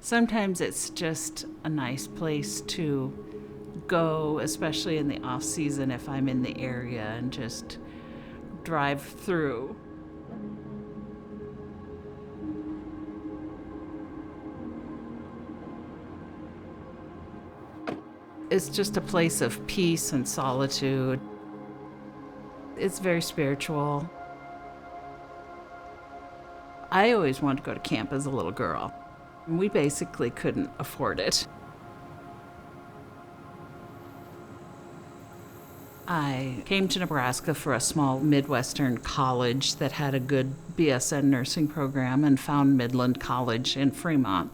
Sometimes it's just a nice place to go, especially in the off season if I'm in the area, and just drive through. It's just a place of peace and solitude. It's very spiritual. I always wanted to go to camp as a little girl. We basically couldn't afford it. I came to Nebraska for a small Midwestern college that had a good BSN nursing program and found Midland College in Fremont.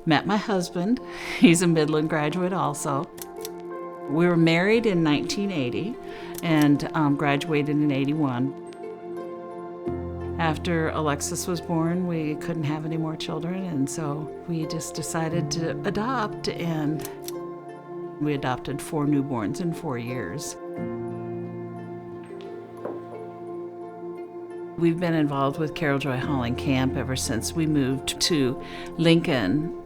Met my husband. He's a Midland graduate also. We were married in 1980 and graduated in 81. After Alexis was born, we couldn't have any more children, and so we just decided to adopt, and we adopted 4 newborns in 4 years. We've been involved with Carol Joy Hauling Camp ever since we moved to Lincoln.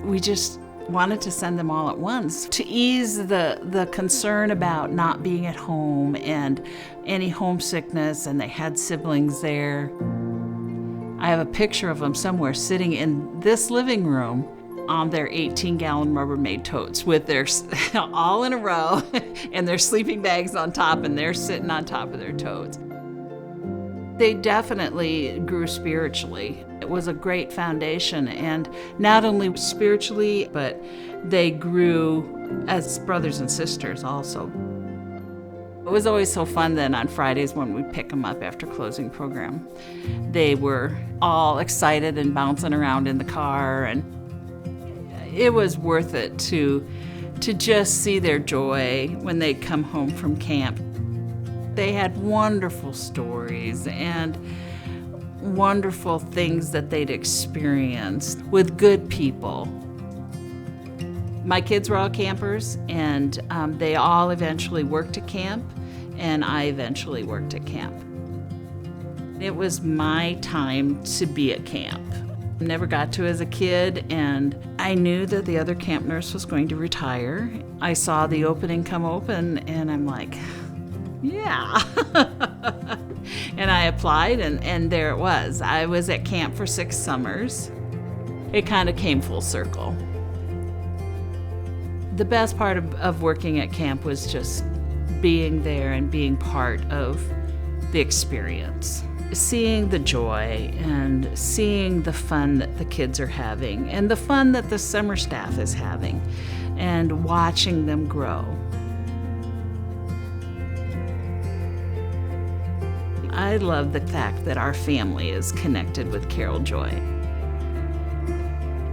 We just wanted to send them all at once to ease the concern about not being at home and any homesickness, and they had siblings there. I have a picture of them somewhere sitting in this living room on their 18-gallon Rubbermaid totes with their all in a row and their sleeping bags on top, and they're sitting on top of their totes. They definitely grew spiritually. It was a great foundation, and not only spiritually, but they grew as brothers and sisters also. It was always so fun then on Fridays when we'd pick them up after closing program. They were all excited and bouncing around in the car, and it was worth it to just see their joy when they'd come home from camp. They had wonderful stories and wonderful things that they'd experienced with good people. My kids were all campers, and they all eventually worked at camp, and I eventually worked at camp. It was my time to be at camp. Never got to as a kid, and I knew that the other camp nurse was going to retire. I saw the opening come open, and I'm like, yeah. And I applied, and there it was. I was at camp for 6 summers. It kind of came full circle. The best part of working at camp was just being there and being part of the experience. Seeing the joy and seeing the fun that the kids are having and the fun that the summer staff is having, and watching them grow. I love the fact that our family is connected with Carol Joy.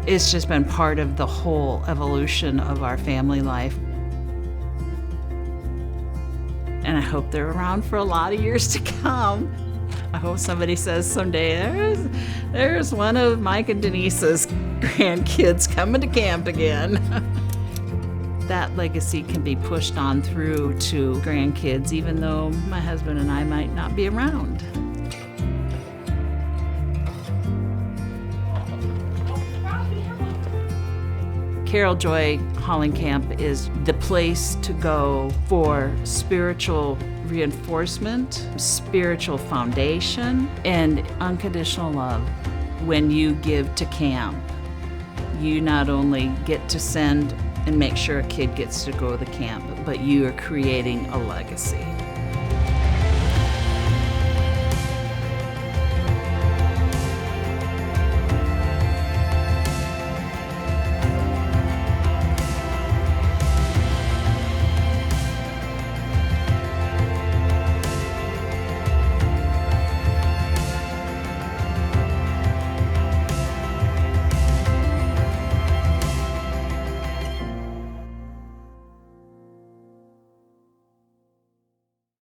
It's just been part of the whole evolution of our family life. And I hope they're around for a lot of years to come. I hope somebody says someday, there's one of Mike and Denise's grandkids coming to camp again. That legacy can be pushed on through to grandkids, even though my husband and I might not be around. Carol Joy Hauling Camp is the place to go for spiritual reinforcement, spiritual foundation, and unconditional love. When you give to camp, you not only get to send and make sure a kid gets to go to the camp, but you are creating a legacy.